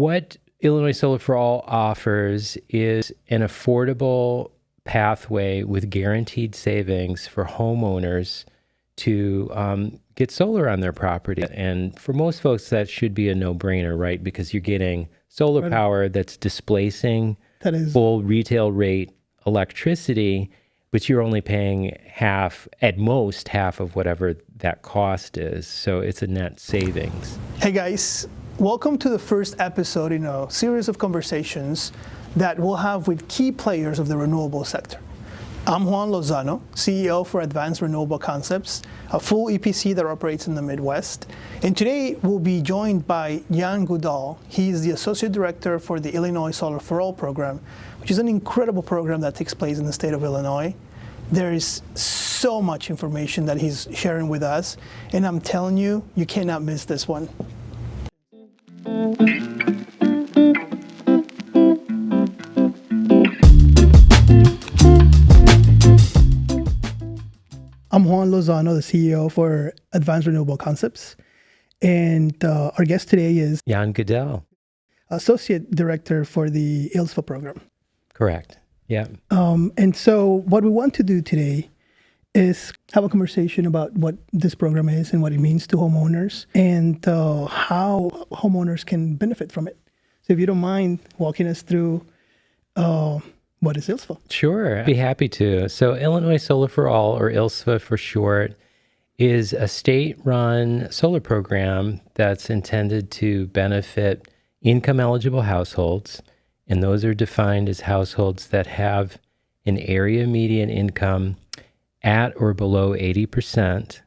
what Illinois Solar for All offers is an affordable pathway with guaranteed savings for homeowners to get solar on their property. And for most folks, that should be a no-brainer, right? Because you're getting solar power that's displacing full retail rate electricity, but you're only paying half, at most half of whatever that cost is. So it's a net savings. Hey guys, welcome to the first episode in a series of conversations that we'll have with key players of the renewable sector. I'm Juan Lozano, CEO for Advanced Renewable Concepts, a full EPC that operates in the Midwest. And today we'll be joined by Jan Gudell. He's the Associate Director for the Illinois Solar for All program, which is an incredible program that takes place in the state of Illinois. There is so much information that he's sharing with us, and I'm telling you, you cannot miss this one. I'm Juan Lozano, the CEO for Advanced Renewable Concepts, and our guest today is Jan Gudell, Associate Director for the ILSFA program. Correct. Yeah. And so what we want to do today is have a conversation about what this program is and what it means to homeowners and how homeowners can benefit from it. So if you don't mind walking us through what is ILSFA? Sure, I'd be happy to. So Illinois Solar for All, or ILSFA for short, is a state-run solar program that's intended to benefit income-eligible households, and those are defined as households that have an area median income at or below 80%.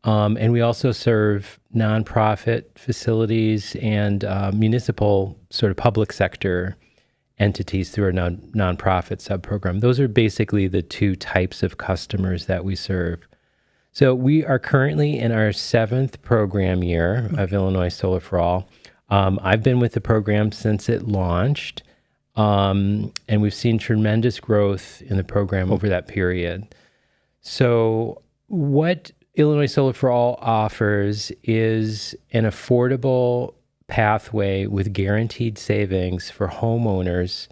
And we also serve nonprofit facilities and municipal sort of public sector entities through our nonprofit sub-program. Those are basically the two types of customers that we serve. So we are currently in our 7th program year of Illinois Solar for All. I've been with the program since it launched, and we've seen tremendous growth in the program over that period. So what Illinois Solar for All offers is an affordable pathway with guaranteed savings for homeowners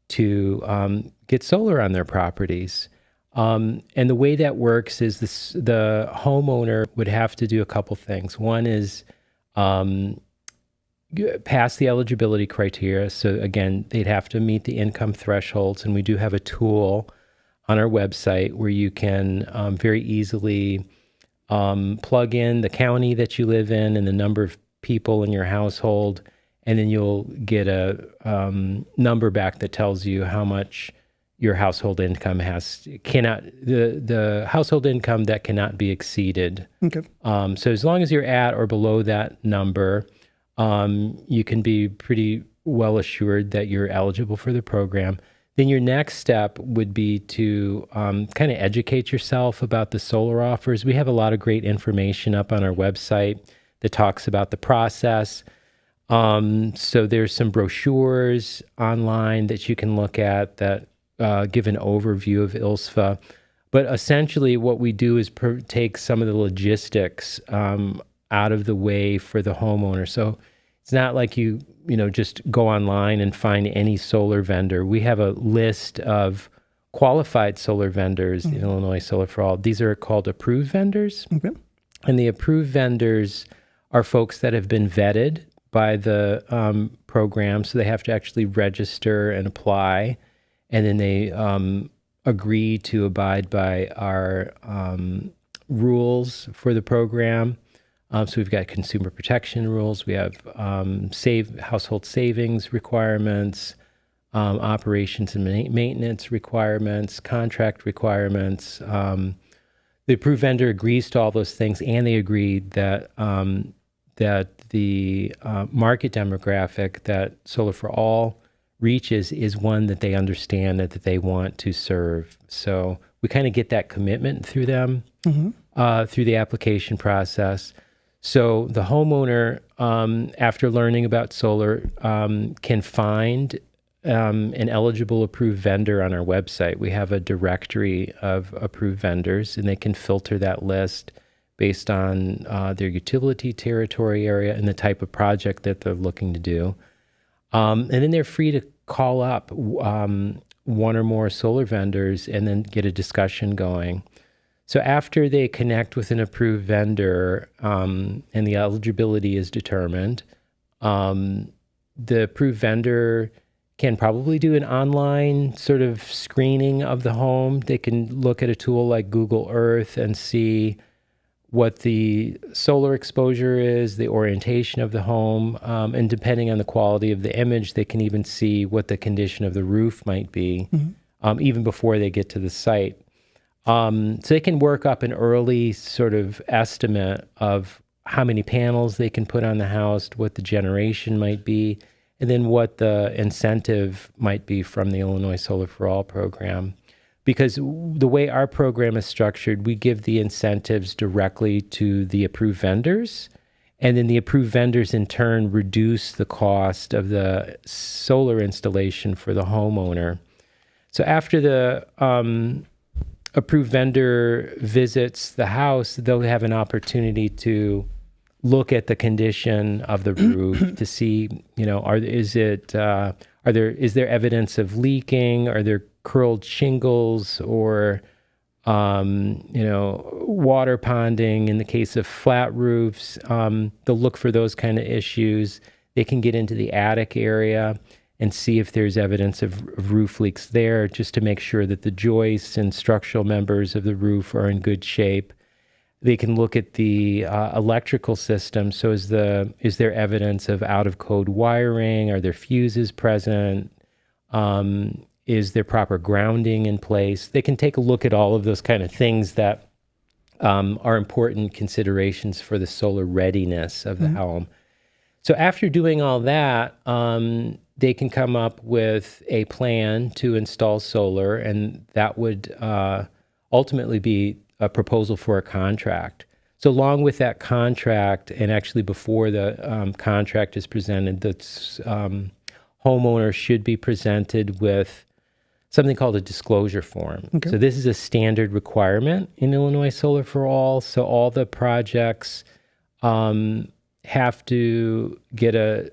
to get solar on their properties. And the way that works is the homeowner would have to do a couple things. One is pass the eligibility criteria. So again, they'd have to meet the income thresholds. And we do have a tool on our website where you can very easily plug in the county that you live in and the number of people in your household, and then you'll get a number back that tells you how much your household income the household income that cannot be exceeded. Okay. So as long as you're at or below that number, you can be pretty well assured that you're eligible for the program. Then your next step would be to kind of educate yourself about the solar offers. We have a lot of great information up on our website that talks about the process. So there's some brochures online that you can look at that give an overview of ILSFA. But essentially what we do is take some of the logistics out of the way for the homeowner. So it's not like you just go online and find any solar vendor. We have a list of qualified solar vendors in Illinois Solar for All. These are called approved vendors. Okay. And the approved vendors are folks that have been vetted by the program, so they have to actually register and apply, and then they agree to abide by our rules for the program. So we've got consumer protection rules, we have household savings requirements, operations and maintenance requirements, contract requirements. The approved vendor agrees to all those things, and they agree that the market demographic that Solar for All reaches is one that they understand that they want to serve. So we kind of get that commitment through them, through the application process. So the homeowner, after learning about solar, can find an eligible approved vendor on our website. We have a directory of approved vendors, and they can filter that list based on their utility territory area and the type of project that they're looking to do. And then they're free to call up one or more solar vendors and then get a discussion going. So after they connect with an approved vendor and the eligibility is determined, the approved vendor can probably do an online sort of screening of the home. They can look at a tool like Google Earth and see what the solar exposure is, the orientation of the home, and depending on the quality of the image, they can even see what the condition of the roof might be, even before they get to the site. So they can work up an early sort of estimate of how many panels they can put on the house, what the generation might be, and then what the incentive might be from the Illinois Solar for All program. Because the way our program is structured, we give the incentives directly to the approved vendors, and then the approved vendors in turn reduce the cost of the solar installation for the homeowner. So after the approved vendor visits the house, they'll have an opportunity to look at the condition of the roof to see, is there evidence of leaking? Are there curled shingles or, water ponding in the case of flat roofs? They'll look for those kind of issues. They can get into the attic area and see if there's evidence of roof leaks there, just to make sure that the joists and structural members of the roof are in good shape. They can look at the electrical system. So is there evidence of out-of-code wiring? Are there fuses present? Is there proper grounding in place? They can take a look at all of those kind of things that are important considerations for the solar readiness of the home. So after doing all that, they can come up with a plan to install solar, and that would ultimately be a proposal for a contract. So along with that contract, and actually before the contract is presented, the homeowner should be presented with something called a disclosure form. Okay. So this is a standard requirement in Illinois Solar for All. So all the projects have to get a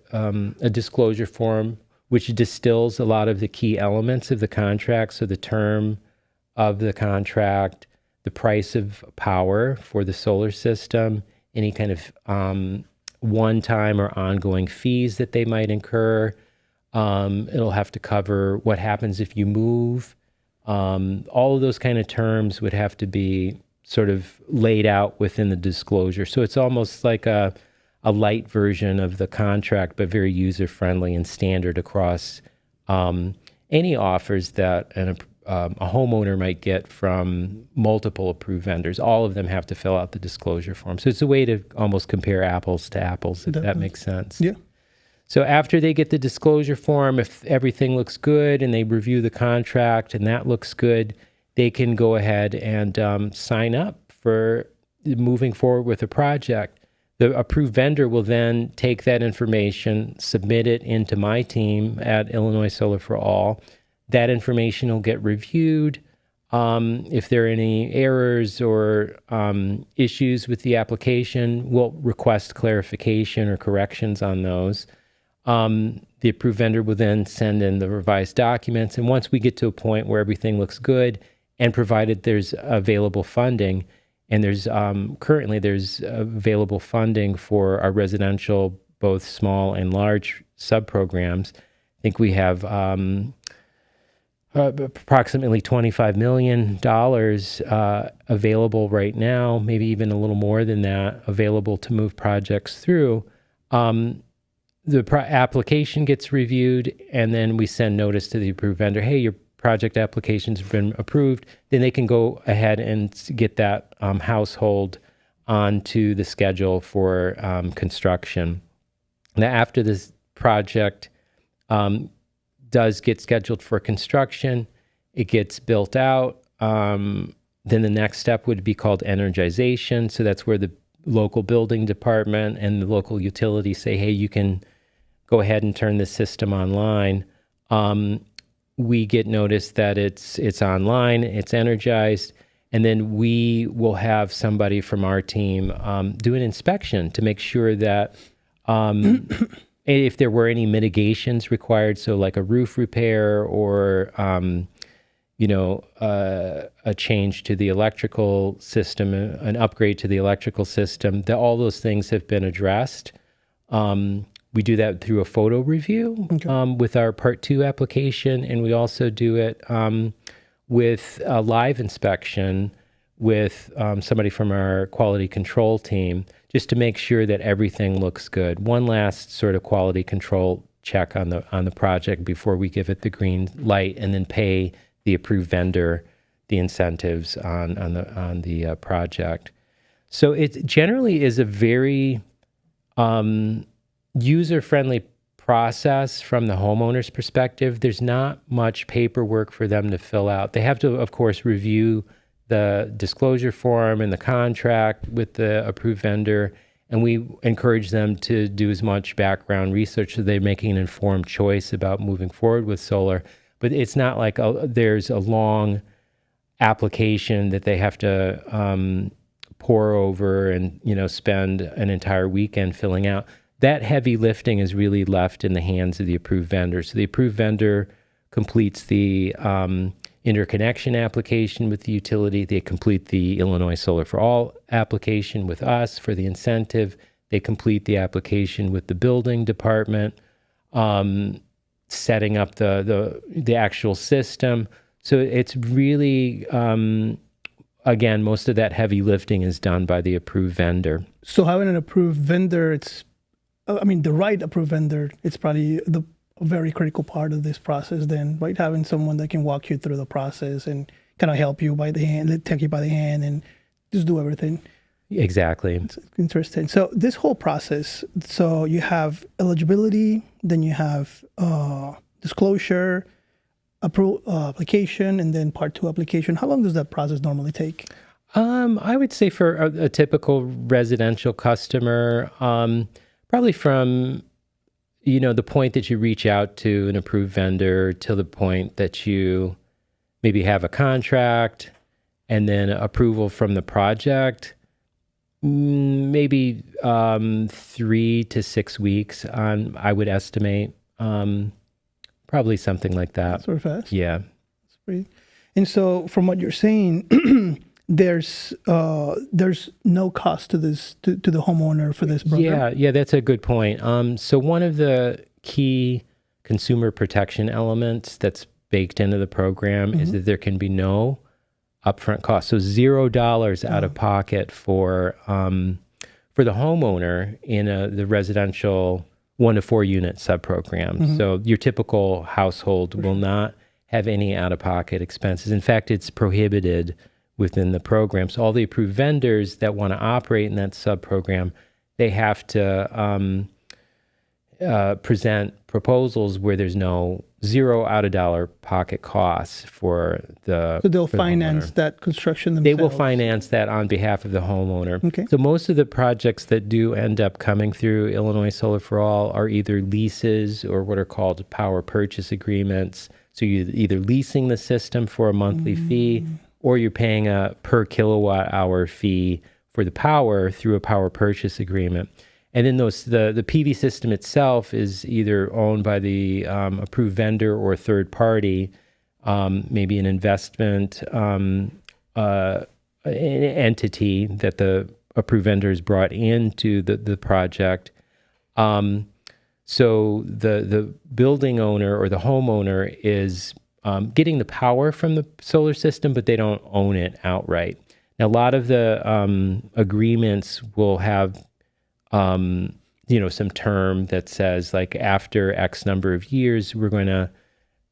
disclosure form which distills a lot of the key elements of the contract. So the term of the contract, the price of power for the solar system, any kind of one-time or ongoing fees that they might incur. It'll have to cover what happens if you move. All of those kind of terms would have to be sort of laid out within the disclosure. So it's almost like a light version of the contract, but very user-friendly and standard across any offers that a homeowner might get from multiple approved vendors. All of them have to fill out the disclosure form. So it's a way to almost compare apples to apples, if that makes sense. Yeah. So after they get the disclosure form, if everything looks good and they review the contract and that looks good, they can go ahead and sign up for moving forward with the project. The approved vendor will then take that information, submit it into my team at Illinois Solar for All. That information will get reviewed. If there are any errors or issues with the application, we'll request clarification or corrections on those. The approved vendor will then send in the revised documents. And once we get to a point where everything looks good, and provided there's available funding, and there's currently available funding for our residential, both small and large sub-programs. I think we have approximately $25 million available right now, maybe even a little more than that, available to move projects through. The application gets reviewed, and then we send notice to the approved vendor, hey, your project application's been approved. Then they can go ahead and get that household onto the schedule for construction. Now, after this project does get scheduled for construction, it gets built out. Then the next step would be called energization. So that's where the local building department and the local utility say, hey, you can go ahead and turn the system online. We get notice that it's online, it's energized, and then we will have somebody from our team do an inspection to make sure that if there were any mitigations required, so like a roof repair or a change to the electrical system, an upgrade to the electrical system, that all those things have been addressed. We do that through a photo review with our Part 2 application, and we also do it with a live inspection with somebody from our quality control team, just to make sure that everything looks good. One last sort of quality control check on the project before we give it the green light, and then pay the approved vendor the incentives on the project. So it generally is a very user-friendly process from the homeowner's perspective. There's not much paperwork for them to fill out. They have to, of course, review the disclosure form and the contract with the approved vendor, and we encourage them to do as much background research so they're making an informed choice about moving forward with solar. But it's not like there's a long application that they have to pour over and spend an entire weekend filling out. That heavy lifting is really left in the hands of the approved vendor. So the approved vendor completes the interconnection application with the utility. They complete the Illinois Solar for All application with us for the incentive. They complete the application with the building department, setting up the actual system. So it's really, again, most of that heavy lifting is done by the approved vendor. So having an approved vendor, the right approved vendor, it's probably a very critical part of this process then, right? Having someone that can walk you through the process and kind of help you by the hand, take you by the hand and just do everything. Exactly. It's interesting. So this whole process, so you have eligibility, then you have disclosure, application, and then Part 2 application. How long does that process normally take? I would say for a typical residential customer, probably from the point that you reach out to an approved vendor till the point that you maybe have a contract and then approval from the project, maybe 3 to 6 weeks I would estimate. Probably something like that. Sort of fast. Yeah. That's pretty. And so from what you're saying, there's no cost to this to the homeowner for this program. Yeah, that's a good point. So one of the key consumer protection elements that's baked into the program is that there can be no upfront cost. So $0 out of pocket for the homeowner in the residential 1 to 4 unit subprogram. So your typical household will not have any out of pocket expenses. In fact, it's prohibited within the program. So all the approved vendors that want to operate in that subprogram, they have to present proposals where there's zero out of dollar pocket costs for the So they'll finance that construction themselves? They will finance that on behalf of the homeowner. Okay. So most of the projects that do end up coming through Illinois Solar for All are either leases or what are called power purchase agreements. So you're either leasing the system for a monthly fee, or you're paying a per kilowatt hour fee for the power through a power purchase agreement. And then the PV system itself is either owned by the approved vendor or a third party, maybe an investment entity that the approved vendor has brought into the project. So the building owner or the homeowner is getting the power from the solar system, but they don't own it outright. Now, a lot of the agreements will have some term that says, like, after X number of years, we're going to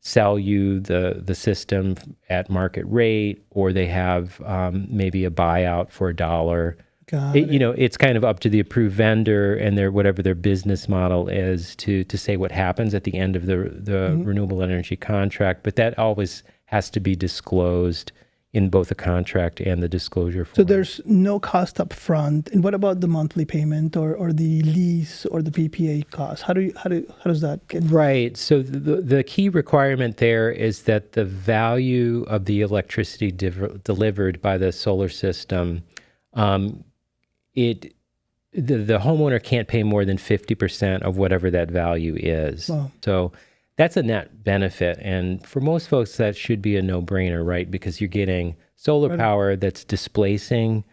sell you the system at market rate, or they have maybe a buyout for $1. It's kind of up to the approved vendor and whatever their business model is to say what happens at the end of the renewable energy contract. But that always has to be disclosed in both the contract and the disclosure form. So there's no cost up front. And what about the monthly payment or the lease or the PPA cost? How does that get? Right. So the key requirement there is that the value of the electricity delivered by the solar system, the homeowner can't pay more than 50% of whatever that value is. Wow. So that's a net benefit. And for most folks, that should be a no-brainer, right? Because you're getting solar power that's displacing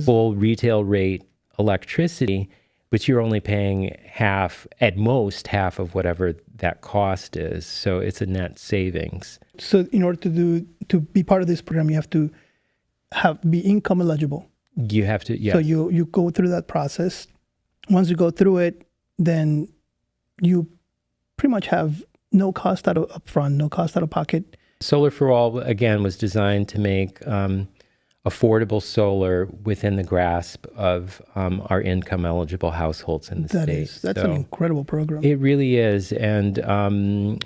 full retail rate electricity, but you're only paying half, at most half of whatever that cost is. So it's a net savings. So in order to be part of this program, you have to be income eligible. You have to, yes. So you go through that process. Once you go through it, then you pretty much have no cost out of upfront, no cost out of pocket. Solar for All, again, was designed to make affordable solar within the grasp of our income eligible households in the state. That's an incredible program. It really is. And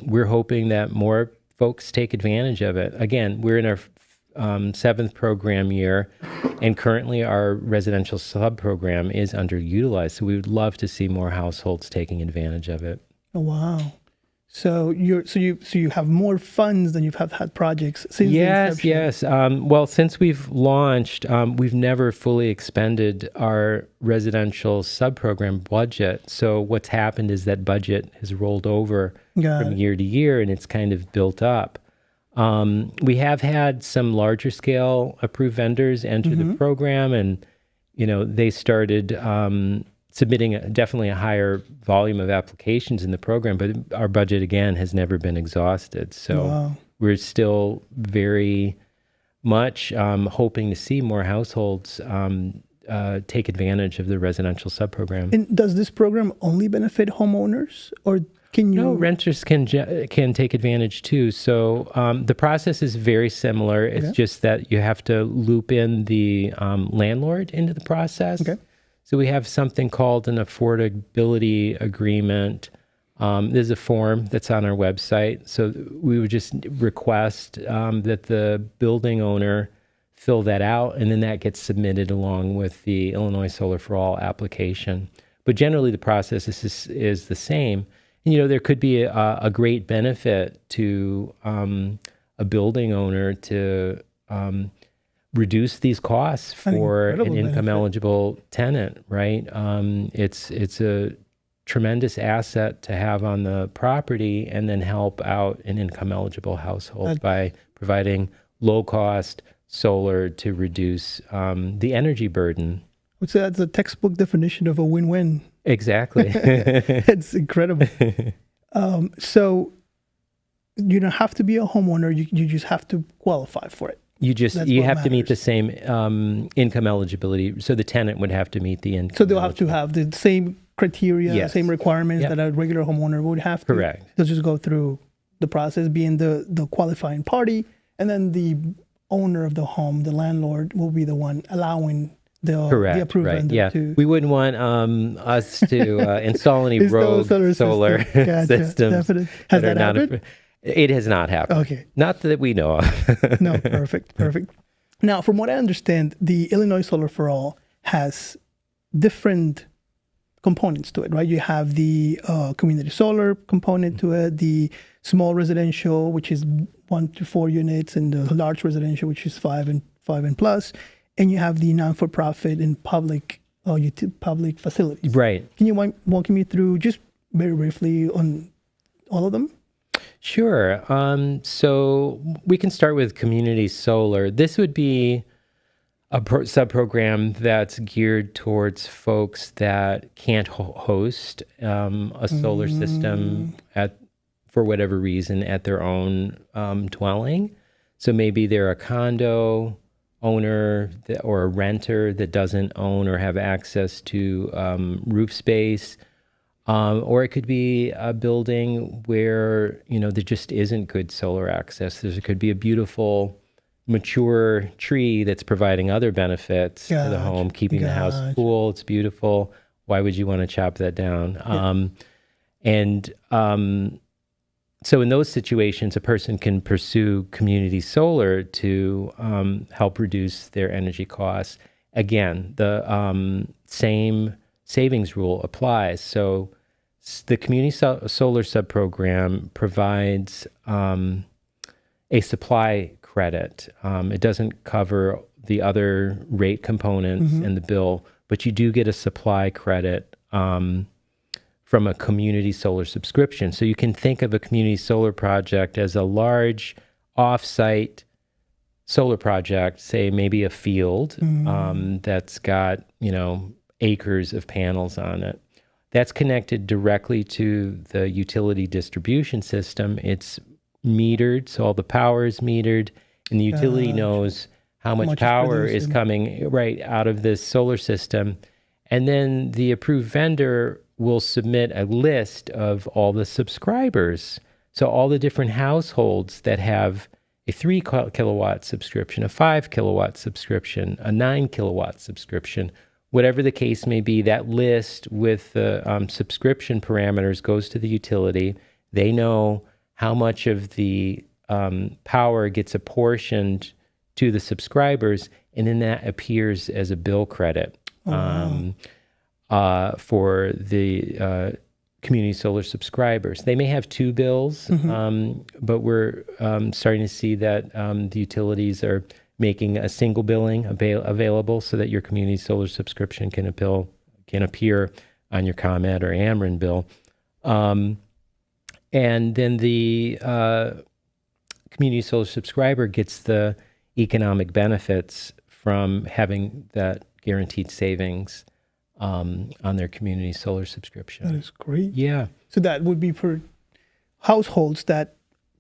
we're hoping that more folks take advantage of it. Again, we're in our seventh program year, and currently our residential sub-program is underutilized. So we would love to see more households taking advantage of it. Oh, wow. So you have more funds than you've had projects since the inception. Yes. Well, since we've launched, we've never fully expended our residential sub-program budget. So what's happened is that budget has rolled over from year to year, and it's kind of built up. We have had some larger scale approved vendors enter the program, and they started submitting definitely a higher volume of applications in the program, but our budget again has never been exhausted. So we're still very much hoping to see more households take advantage of the residential sub-program. And does this program only benefit homeowners, or can you? No, renters can take advantage too. So the process is very similar. It's just that you have to loop in the landlord into the process. Okay. So we have something called an affordability agreement. There's a form that's on our website. So we would just request that the building owner fill that out, and then that gets submitted along with the Illinois Solar for All application. But generally the process is the same. And, there could be a great benefit to a building owner to reduce these costs for an income eligible tenant, right? It's a tremendous asset to have on the property, and then help out an income eligible household by providing low cost solar to reduce the energy burden. So that's a textbook definition of a win-win. Exactly. It's incredible. So you don't have to be a homeowner. You just have to qualify for it. You have to meet the same income eligibility. So the tenant would have to meet the income. So they'll have to have the same criteria, same requirements that a regular homeowner would have to. Correct. They'll just go through the process, being the qualifying party, and then the owner of the home, the landlord, will be the one allowing the approved vendor to. We wouldn't want us to install any rogue solar systems. Has that happened? It has not happened. Okay. Not that we know of. No, perfect. Now, from what I understand, the Illinois Solar for All has different components to it, right? You have the community solar component to it, the small residential, which is 1 to 4 units, and the large residential, which is 5 and plus, and you have the non-for-profit and public facilities. Right. Can you walk me through just very briefly on all of them? Sure. So we can start with community solar. This would be a sub-program that's geared towards folks that can't host a solar system for whatever reason at their own dwelling. So maybe they're a condo owner or a renter that doesn't own or have access to roof space. Or it could be a building where, there just isn't good solar access. There could be a beautiful, mature tree that's providing other benefits to the home, keeping the house cool. It's beautiful. Why would you want to chop that down? So in those situations, a person can pursue community solar to help reduce their energy costs. Again, the same savings rule applies. So the community solar sub-program provides a supply credit. It doesn't cover the other rate components in the bill, but but you do get a supply credit from a community solar subscription. So you can think of a community solar project as a large off-site solar project, say maybe a field that's got, acres of panels on it. That's connected directly to the utility distribution system. It's metered, so all the power is metered, and the utility knows how much power is coming right out of this solar system. And then the approved vendor will submit a list of all the subscribers. So all the different households that have a 3 kilowatt subscription, a 5 kilowatt subscription, a 9 kilowatt subscription, whatever the case may be, that list with the subscription parameters goes to the utility. They know how much of the power gets apportioned to the subscribers, and then that appears as a bill credit for the community solar subscribers. They may have 2 bills, but we're starting to see that the utilities are making a single billing available so that your community solar subscription can appear on your ComEd or Ameren bill. And then the community solar subscriber gets the economic benefits from having that guaranteed savings on their community solar subscription. That is great. Yeah. So that would be for households that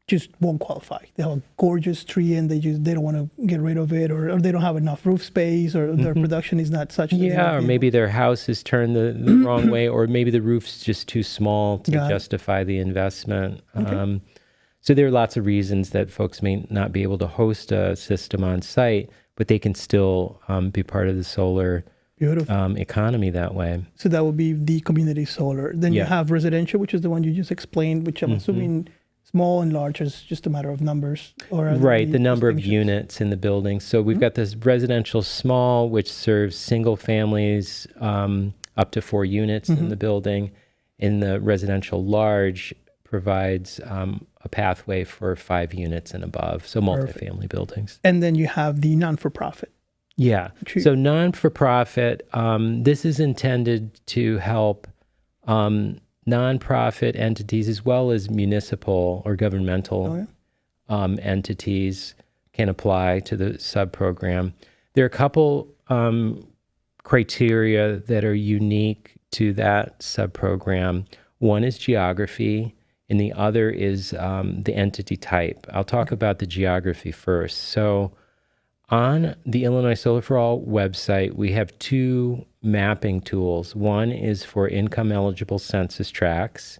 just won't qualify. They have a gorgeous tree and they don't want to get rid of it, or they don't have enough roof space, or their production is not such. Yeah, or maybe their house is turned the wrong way, or maybe the roof's just too small to justify the investment. Okay. So there are lots of reasons that folks may not be able to host a system on site, but they can still be part of the solar economy that way. So that would be the community solar. Then you have residential, which is the one you just explained, which I'm assuming small and large is just a matter of numbers. Right, the number of units in the building. So we've got this residential small, which serves single families up to 4 units in the building. And the residential large provides a pathway for 5 units and above, so multifamily buildings. And then you have the non-for-profit. Yeah, so non-for-profit, this is intended to help nonprofit entities as well as municipal or governmental entities can apply to the sub-program. There are a couple criteria that are unique to that sub-program. One is geography, and the other is the entity type. I'll talk about the geography first. So on the Illinois Solar for All website, we have 2 mapping tools. One is for income-eligible census tracts,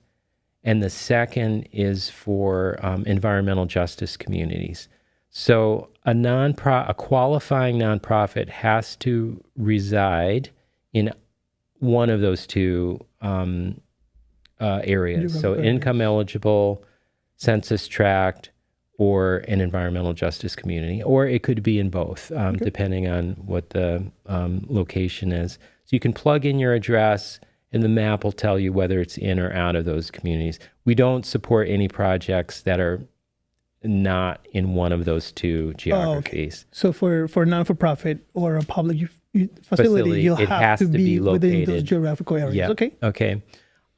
and the second is for environmental justice communities. So a qualifying nonprofit has to reside in one of those 2 areas. So income-eligible census tract or an environmental justice community, or it could be in both, depending on what the location is. So you can plug in your address, and the map will tell you whether it's in or out of those communities. We don't support any projects that are not in one of those 2 geographies. So for non-for-profit or a public facility, you'll have to be located within those geographical areas. Yeah. Okay.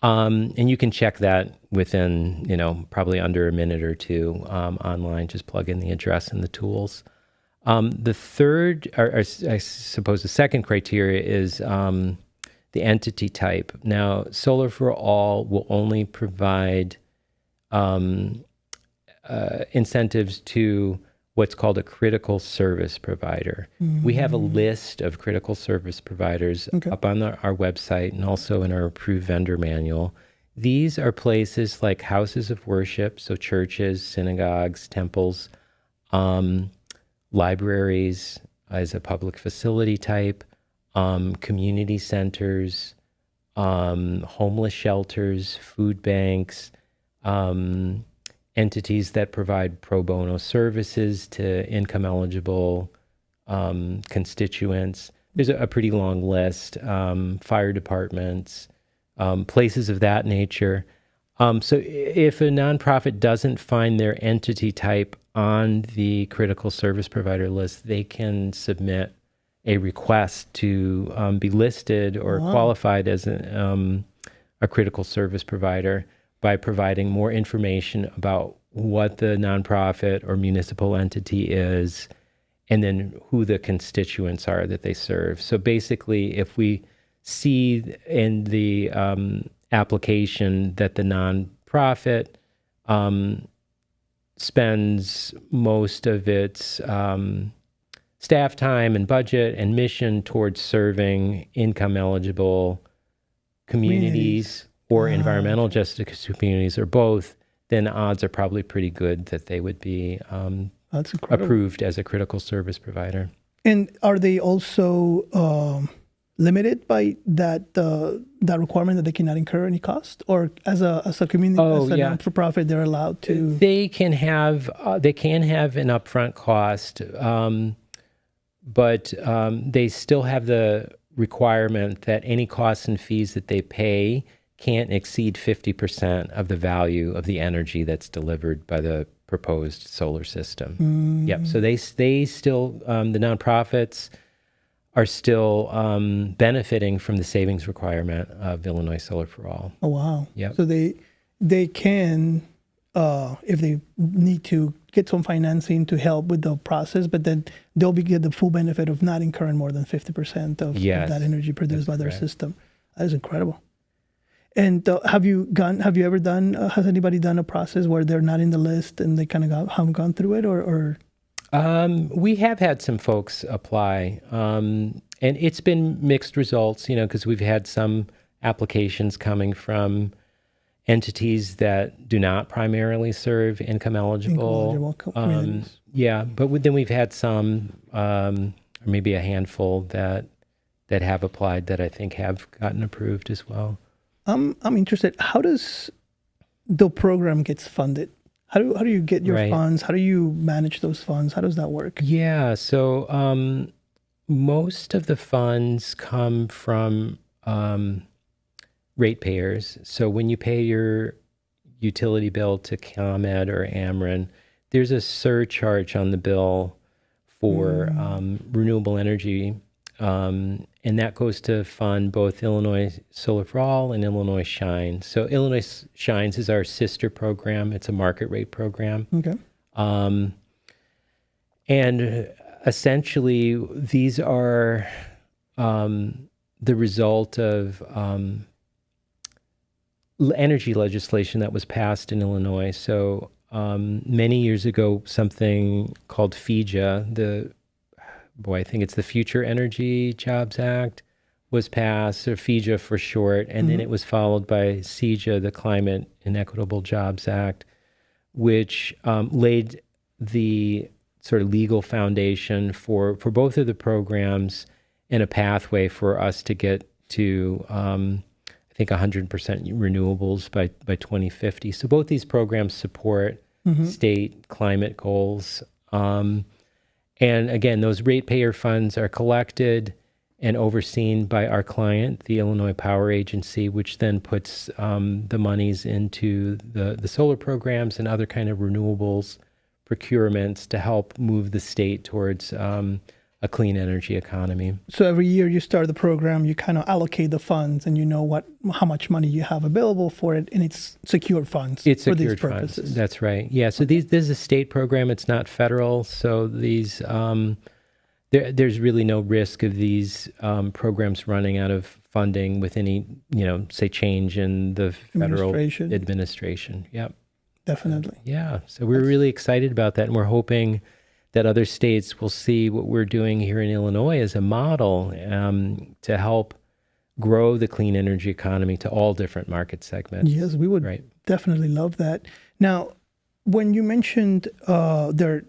And you can check that within, probably under a minute or 2 online. Just plug in the address and the tools. The third, or I suppose the second criteria is the entity type. Now, Solar for All will only provide incentives to what's called a critical service provider. We have a list of critical service providers up on our website and also in our approved vendor manual. These are places like houses of worship, so churches, synagogues, temples, libraries as a public facility type, community centers, homeless shelters, food banks, entities that provide pro bono services to income-eligible constituents. There's a pretty long list, fire departments, places of that nature. So if a nonprofit doesn't find their entity type on the critical service provider list, they can submit a request to be listed or qualified as a critical service provider by providing more information about what the nonprofit or municipal entity is, and then who the constituents are that they serve. So basically, if we see in the application that the nonprofit spends most of its staff time and budget and mission towards serving income-eligible communities or environmental justice communities, or both, then odds are probably pretty good that they would be That's incredible. approved as a critical service provider. And are they also limited by that requirement that they cannot incur any cost, or as a community, as a non-for-profit, they're allowed to? They can have an upfront cost, but they still have the requirement that any costs and fees that they pay can't exceed 50% of the value of the energy that's delivered by the proposed solar system. Yep. So they still, the nonprofits are still benefiting from the savings requirement of Illinois Solar for All. Oh, wow. Yep. So they can, if they need to, get some financing to help with the process, but then they'll get the full benefit of not incurring more than 50% of that energy produced by their system. That is incredible. And has anybody done a process where they're not in the list and they kind of haven't gone through it, or? We have had some folks apply, and it's been mixed results, because we've had some applications coming from entities that do not primarily serve income-eligible communities. But then we've had some, or maybe a handful that have applied that I think have gotten approved as well. I'm interested. How does the program gets funded? How do you get your funds? How do you manage those funds? How does that work? Yeah, so most of the funds come from ratepayers. So when you pay your utility bill to ComEd or Ameren, there's a surcharge on the bill for renewable energy, and that goes to fund both Illinois Solar for All and Illinois Shine. So Illinois Shines is our sister program. It's a market rate program. Okay. And essentially, these are the result of energy legislation that was passed in Illinois. So many years ago, something called FEJA, I think it's the Future Energy Jobs Act, was passed, or FEJA for short, and then it was followed by CEJA, the Climate and Equitable Jobs Act, which laid the sort of legal foundation for both of the programs and a pathway for us to get to, I think, 100% renewables by 2050. So both these programs support state climate goals. And again, those ratepayer funds are collected and overseen by our client, the Illinois Power Agency, which then puts the monies into the solar programs and other kind of renewables procurements to help move the state towards a clean energy economy. So every year you start the program, you kind of allocate the funds, and you know how much money you have available for it, and it's secured funds it's for secured these purposes. Funds. That's right. Yeah. So this is a state program. It's not federal. So these there's really no risk of these programs running out of funding with any say change in the federal administration. Yep. Definitely. Yeah. So we're really excited about that, and we're hoping that other states will see what we're doing here in Illinois as a model to help grow the clean energy economy to all different market segments. Yes, we would definitely love that. Now, when you mentioned they're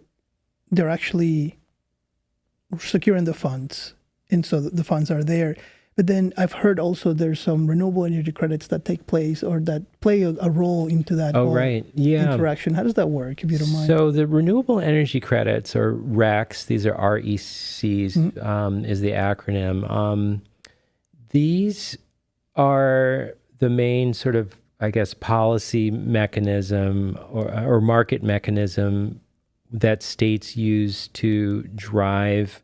actually securing the funds, and so the funds are there, but then I've heard also there's some renewable energy credits that take place or that play a role into that interaction. How does that work, if you don't mind? So the renewable energy credits, or RECs, these are RECs is the acronym. These are the main sort of, I guess, policy mechanism or market mechanism that states use to drive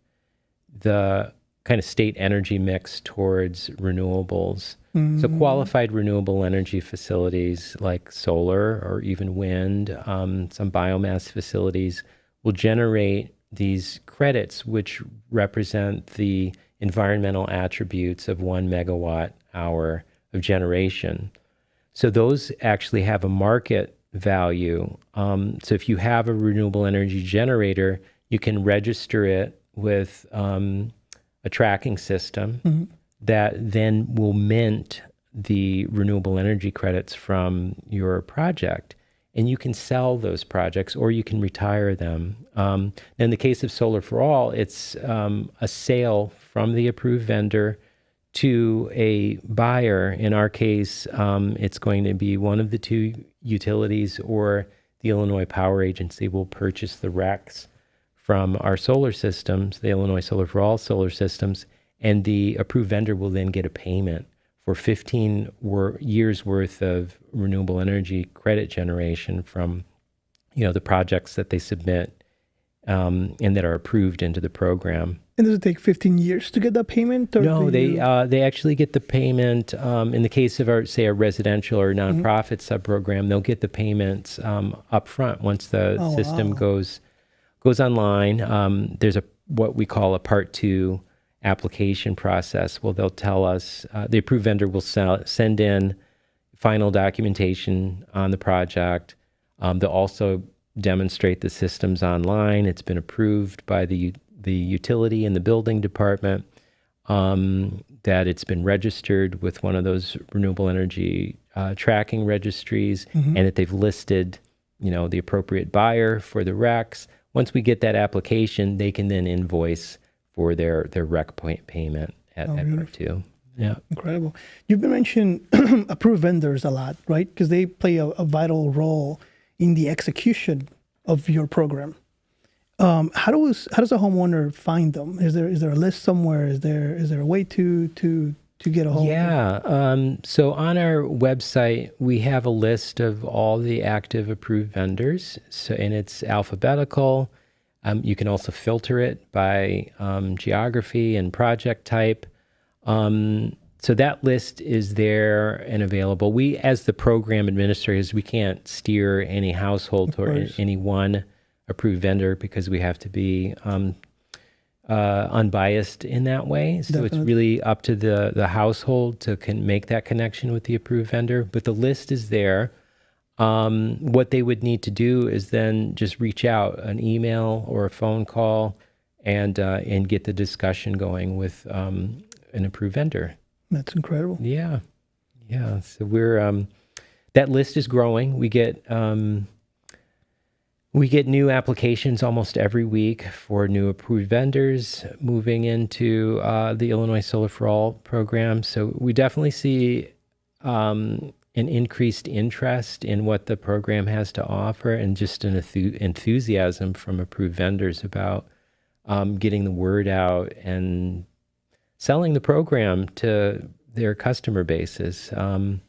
the kind of state energy mix towards renewables. So qualified renewable energy facilities like solar or even wind, some biomass facilities will generate these credits which represent the environmental attributes of 1 megawatt hour of generation. So those actually have a market value. So if you have a renewable energy generator, you can register it with a tracking system that then will mint the renewable energy credits from your project. And you can sell those projects or you can retire them. In the case of Solar for All, it's a sale from the approved vendor to a buyer. In our case, it's going to be one of the two utilities, or the Illinois Power Agency will purchase the RECs from our solar systems, the Illinois Solar for All solar systems, and the approved vendor will then get a payment for 15 years worth of renewable energy credit generation from, the projects that they submit and that are approved into the program. And does it take 15 years to get that payment? Or no, they actually get the payment. In the case of our residential or nonprofit subprogram, they'll get the payments up front once the system goes online. There's what we call a Part 2 application process. Well, they'll tell us, the approved vendor will send in final documentation on the project. They'll also demonstrate the systems online. It's been approved by the utility and the building department, that it's been registered with one of those renewable energy tracking registries, and that they've listed, the appropriate buyer for the RECs. Once we get that application, they can then invoice for their REC payment at Part 2. Yeah. Incredible. You've been mentioning approved vendors a lot, right? Because they play a vital role in the execution of your program. How does a homeowner find them? Is there a list somewhere? Is there a way to get a hold of them? Yeah. So on our website, we have a list of all the active approved vendors. And it's alphabetical. You can also filter it by geography and project type. So that list is there and available. We, as the program administrators, we can't steer any household or any one approved vendor because we have to be unbiased in that way. So Definitely. It's really up to the household to make that connection with the approved vendor. But the list is there. What they would need to do is then just reach out, an email or a phone call, and get the discussion going with an approved vendor. That's incredible. Yeah. So we're that list is growing. We get new applications almost every week for new approved vendors moving into the Illinois Solar for All program. So we definitely see an increased interest in what the program has to offer, and just an enthusiasm from approved vendors about getting the word out and selling the program to their customer bases. So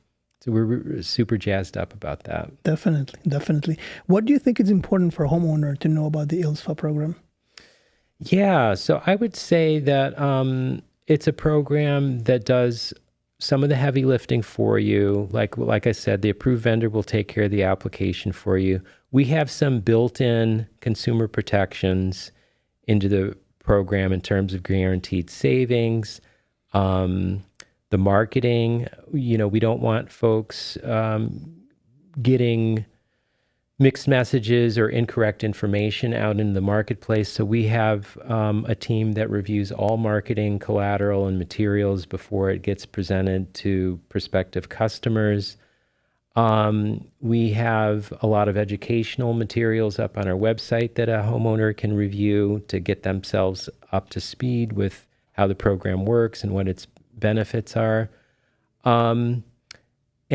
we're super jazzed up about that. Definitely. What do you think is important for a homeowner to know about the ILSFA program? Yeah, so I would say that it's a program that does some of the heavy lifting for you. Like I said, the approved vendor will take care of the application for you. We have some built-in consumer protections into the program in terms of guaranteed savings, the marketing. We don't want folks getting mixed messages or incorrect information out in the marketplace. So we have a team that reviews all marketing collateral and materials before it gets presented to prospective customers. We have a lot of educational materials up on our website that a homeowner can review to get themselves up to speed with how the program works and what its benefits are. And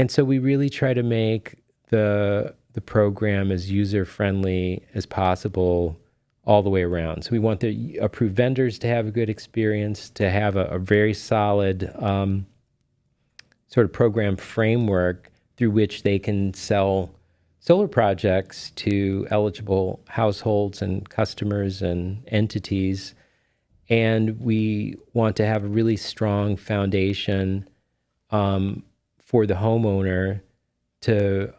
so we really try to make the program as user-friendly as possible all the way around. So we want the approved vendors to have a good experience, to have a very solid sort of program framework through which they can sell solar projects to eligible households and customers and entities. And we want to have a really strong foundation for the homeowner to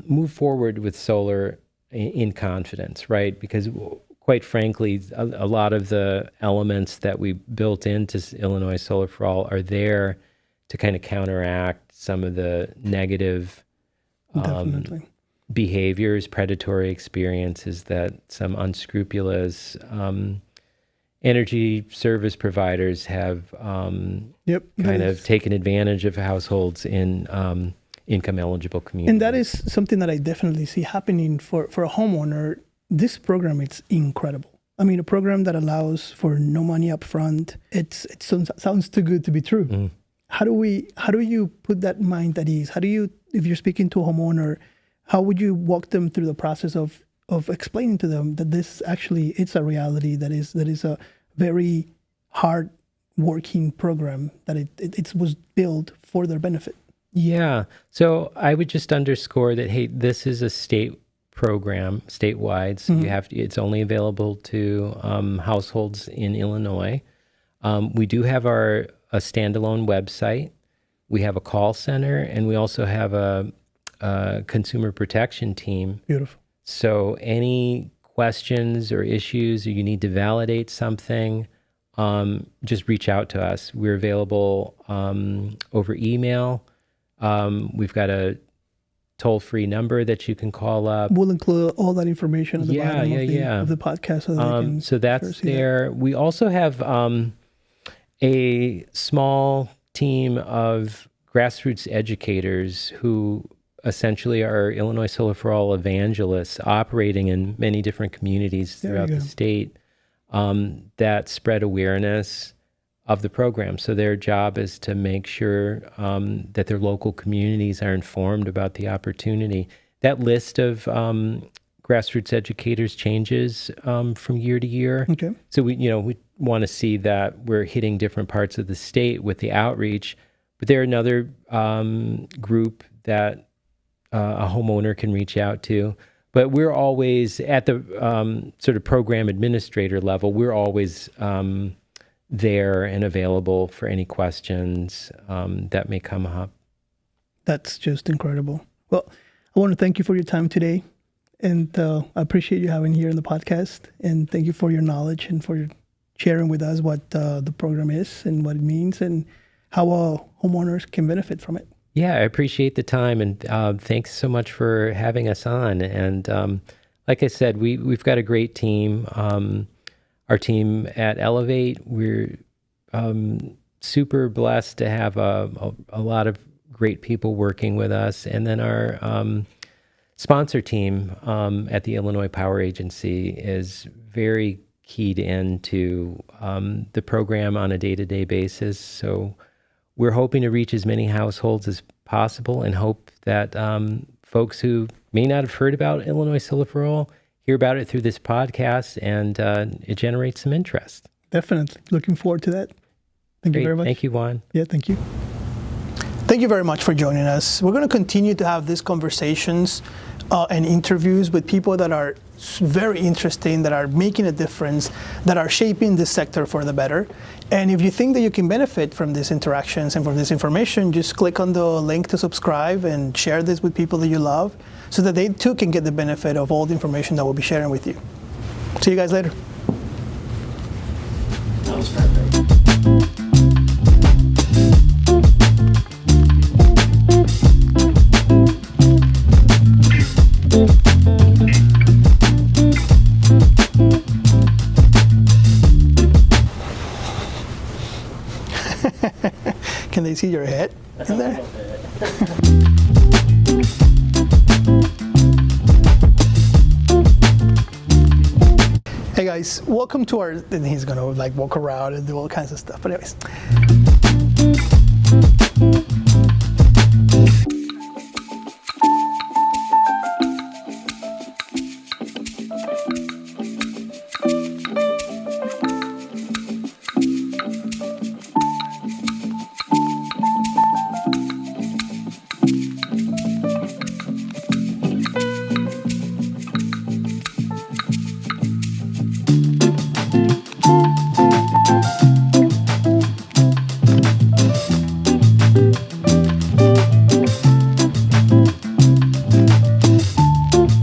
move forward with solar in confidence, right? Because quite frankly, a lot of the elements that we built into Illinois Solar for All are there to kind of counteract some of the negative behaviors, predatory experiences that some unscrupulous energy service providers have kind of taken advantage of households in income eligible communities. And that is something that I definitely see happening for a homeowner. This program, it's incredible. I mean, a program that allows for no money up front, it sounds too good to be true. Mm. How do you put that mind at ease? How do you, if you're speaking to a homeowner, how would you walk them through the process of explaining to them that this actually, it's a reality, that is a very hard working program, that it was built for their benefit? Yeah. So I would just underscore that, hey, this is a state program, statewide. So it's only available to households in Illinois. We do have a standalone website. We have a call center, and we also have a consumer protection team. Beautiful. So any questions or issues, or you need to validate something, just reach out to us. We're available over email. We've got a toll-free number that you can call up. We'll include all that information at the bottom of the podcast. So that's there. We also have a small team of grassroots educators who essentially are Illinois Solar for All evangelists operating in many different communities throughout the state that spread awareness of the program. So their job is to make sure that their local communities are informed about the opportunity. That list of grassroots educators changes from year to year. Okay. So we want to see that we're hitting different parts of the state with the outreach, but they're another group that a homeowner can reach out to. But we're always at the sort of program administrator level. We're always there and available for any questions that may come up. That's just incredible. Well, I want to thank you for your time today, and I appreciate you having here in the podcast, and thank you for your knowledge and for sharing with us what the program is and what it means and how homeowners can benefit from it. Yeah, I appreciate the time, and thanks so much for having us on. And like I said, we've got a great team. Our team at Elevate, we're super blessed to have a lot of great people working with us. And then our sponsor team at the Illinois Power Agency is very keyed into the program on a day-to-day basis. So we're hoping to reach as many households as possible and hope that folks who may not have heard about Illinois Solar for All hear about it through this podcast, and it generates some interest. Definitely. Looking forward to that. Thank you very much. Thank you, Juan. Yeah, thank you. Thank you very much for joining us. We're going to continue to have these conversations and interviews with people that are very interesting, that are making a difference, that are shaping this sector for the better. And if you think that you can benefit from these interactions and from this information, just click on the link to subscribe and share this with people that you love so that they too can get the benefit of all the information that we'll be sharing with you. See you guys later. That was perfect. Can they see your head in there? Hey guys, welcome to our, and he's gonna like walk around and do all kinds of stuff, but anyways.